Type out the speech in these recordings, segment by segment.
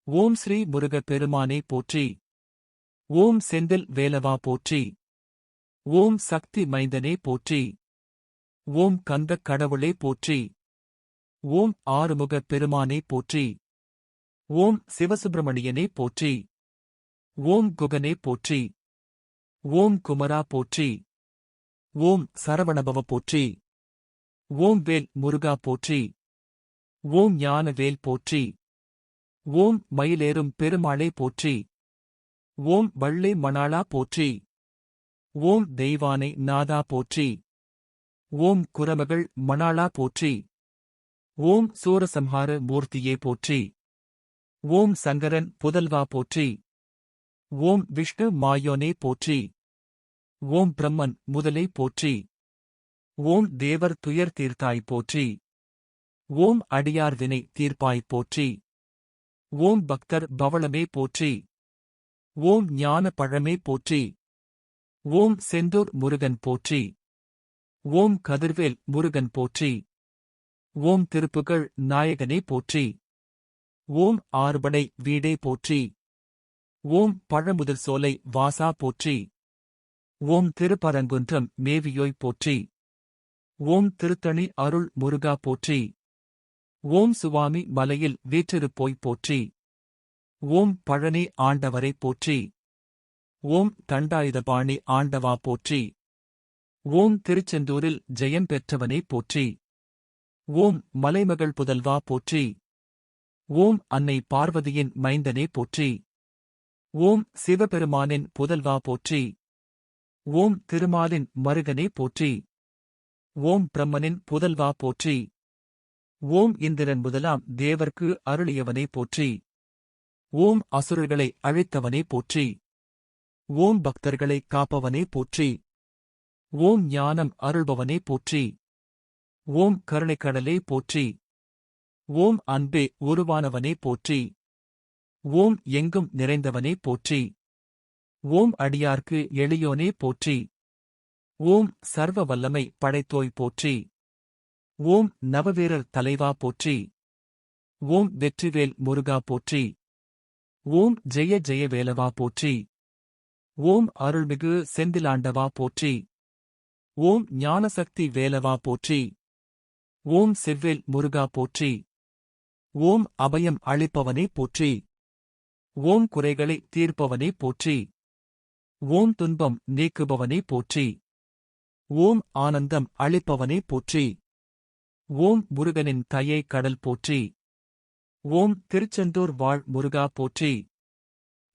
ஓம் ஸ்ரீ முருகப் பெருமானே போற்றி. ஓம் செந்தில் வேலவா போற்றி. ஓம் சக்தி மைந்தனே போற்றி. ஓம் கந்தக் கடவுளே போற்றி. ஓம் ஆறுமுகப் பெருமானே போற்றி. ஓம் சிவசுப்பிரமணியனே போற்றி. ஓம் குகனே போற்றி. ஓம் குமரா போற்றி. ஓம் சரவணபவ போற்றி. ஓம் வேல் முருகா போற்றி. ஓம் ஞானவேல் போற்றி. ஓம் மயிலேறும் பெருமாளே போற்றி. ஓம் வள்ளி மணாளா போற்றி. ஓம் தெய்வானை நாதா போற்றி. ஓம் குரமகள் மணாளா போற்றி. ஓம் சூரசம்ஹார மூர்த்தியே போற்றி. ஓம் சங்கரன் புதல்வா போற்றி. ஓம் விஷ்ணு மாயோனே போற்றி. ஓம் பிரம்மன் முதலே போற்றி. ஓம் தேவர் துயர் தீர்த்தாய் போற்றி. ஓம் அடியார் வினை தீர்ப்பாய் போற்றி. ஓம் பக்தர் பவளமே போற்றி. ஓம் ஞான பழமே போற்றி. ஓம் செந்தூர் முருகன் போற்றி. ஓம் கதிர்வேல் முருகன் போற்றி. ஓம் திருப்புகழ் நாயகனே போற்றி. ஓம் ஆறுபடை வீடே போற்றி. ஓம் பழமுதிர் சோலை வாசா போற்றி. ஓம் திருப்பரங்குன்றம் மேவியோய் போற்றி. ஓம் திருத்தணி அருள் முருகா போற்றி. ஓம் சுவாமி மலையில் வீற்றிருப்போய் போற்றி. ஓம் பழனி ஆண்டவரை போற்றி. ஓம் தண்டாயுதபாணி ஆண்டவா போற்றி. ஓம் திருச்செந்தூரில் ஜெயம் பெற்றவனே போற்றி. ஓம் மலைமகள் புதல்வா போற்றி. ஓம் அன்னை பார்வதியின் மைந்தனே போற்றி. ஓம் சிவபெருமானின் புதல்வா போற்றி. ஓம் திருமாலின் மருகனே போற்றி. ஓம் பிரம்மனின் புதல்வா போற்றி. ஓம் இந்திரன் முதலாம் தேவர்க்கு அருளியவனே போற்றி. ஓம் அசுரர்களை அழித்தவனே போற்றி. ஓம் பக்தர்களை காப்பவனே போற்றி. ஓம் ஞானம் அருள்பவனே போற்றி. ஓம் கருணைக்கடலே போற்றி. ஓம் அன்பே உருவானவனே போற்றி. ஓம் எங்கும் நிறைந்தவனே போற்றி. ஓம் அடியார்க்கு எளியோனே போற்றி. ஓம் சர்வ வல்லமை படைத்தோய் போற்றி. ஓம் நவவீரர் தலைவா போற்றி. ஓம் வெற்றிவேல் முருகா போற்றி. ஓம் ஜெய ஜெய வேலவா போற்றி. ஓம் அருள்மிகு செந்திலாண்டவா போற்றி. ஓம் ஞானசக்தி வேலவா போற்றி. ஓம் செவ்வேல் முருகா போற்றி. ஓம் அபயம் அளிப்பவனே போற்றி. ஓம் குறைகளை தீர்ப்பவனே போற்றி. ஓம் துன்பம் நீக்குபவனே போற்றி. ஓம் ஆனந்தம் அளிப்பவனே போற்றி. ஓம் முருகனின் தயை கடல் போற்றி. ஓம் திருச்செந்தூர் வாழ் முருகா போற்றி.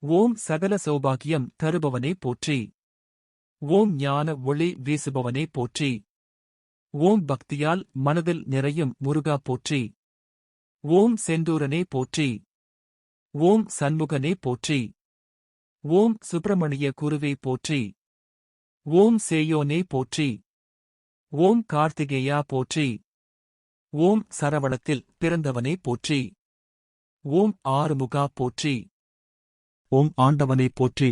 ஓம் சகல சௌபாகியம் தருபவனே போற்றி. ஓம் ஞான ஒளி வீசுபவனே போற்றி. ஓம் பக்தியால் மனதில் நிறையும் முருகா போற்றி. ஓம் செந்தூரனே போற்றி. ஓம் சண்முகனே போற்றி. ஓம் சுப்பிரமணிய குருவே போற்றி. ஓம் சேயோனே போற்றி. ஓம் கார்த்திகேயா போற்றி. ஓம் சரவணத்தில் பிறந்தவனே போற்றி. ஓம் ஆறுமுகா போற்றி. ஓம் ஆண்டவனே போற்றி.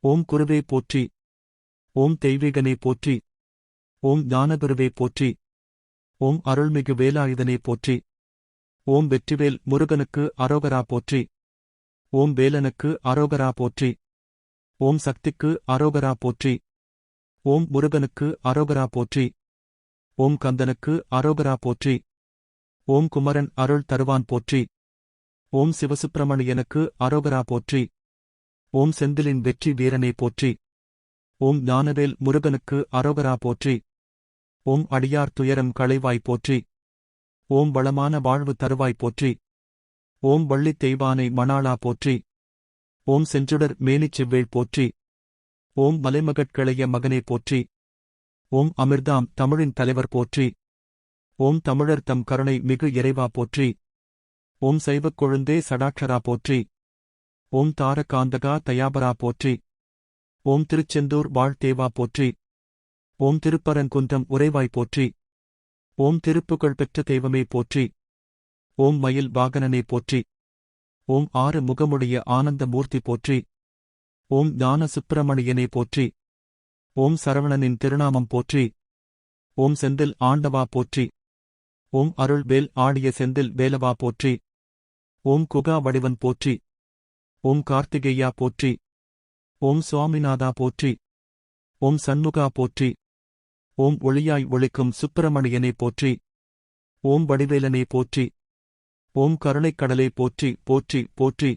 ஓம் குருவே போற்றி. ஓம் தெய்வீகனே போற்றி. ஓம் ஞானபெருவே போற்றி. ஓம் அருள்மிகு வேலாயுதனே போற்றி. ஓம் வெற்றிவேல் முருகனுக்கு அரோகரா போற்றி. ஓம் வேலனுக்கு அரோகரா போற்றி. ஓம் சக்திக்கு அரோகரா போற்றி. ஓம் முருகனுக்கு அரோகரா போற்றி. ஓம் கந்தனுக்கு அரோகரா போற்றி. ஓம் குமரன் அருள் தருவான் போற்றி. ஓம் சிவசுப்பிரமணியனுக்கு அரோகரா போற்றி. ஓம் செந்திலின் வெற்றி வீரனே போற்றி. ஓம் ஞானவேல் முருகனுக்கு அரோகரா போற்றி. ஓம் அடியார் துயரம் களைவாய் போற்றி. ஓம் வளமான வாழ்வு தருவாய் போற்றி. ஓம் வள்ளித் தெய்வானை மணாளா போற்றி. ஓம் செஞ்சுடர் மேனிச் செவ்வேள் போற்றி. ஓம் மலைமகட்கிளைய மகனே போற்றி. ஓம் அமிர்தாம் தமிழின் தலைவர் போற்றி. ஓம் தமிழர் தம் கருணை மிகு இறைவா போற்றி. ஓம் சைவக் கொழுந்தே சடாட்சரா போற்றி. ஓம் தாரகாந்தகா தயாபரா போற்றி. ஓம் திருச்செந்தூர் வாழ்த்தேவா போற்றி. ஓம் திருப்பரங்குன்றம் உறைவாய் போற்றி. ஓம் திருப்புகழ் பெற்ற தெய்வமே போற்றி. ஓம் மயில் வாகனனே போற்றி. ஓம் ஆறு முகமுடைய ஆனந்த மூர்த்தி போற்றி. ஓம் ஞான சுப்பிரமணியனே போற்றி. ஓம் சரவணனின் திருநாமம் போற்றி. ஓம் செந்தில் ஆண்டவா போற்றி. ஓம் அருள் வேல் ஆடிய செந்தில் வேலவா போற்றி. ஓம் குகா வடிவன் போற்றி. ஓம் கார்த்திகேயா போற்றி. ஓம் சுவாமிநாதா போற்றி. ஓம் சண்முகா போற்றி. ஓம் ஒளியாய் ஒளிக்கும் சுப்பிரமணியனே போற்றி. ஓம் வடிவேலனே போற்றி. ஓம் கருணைக்கடலே போற்றி போற்றி போற்றி.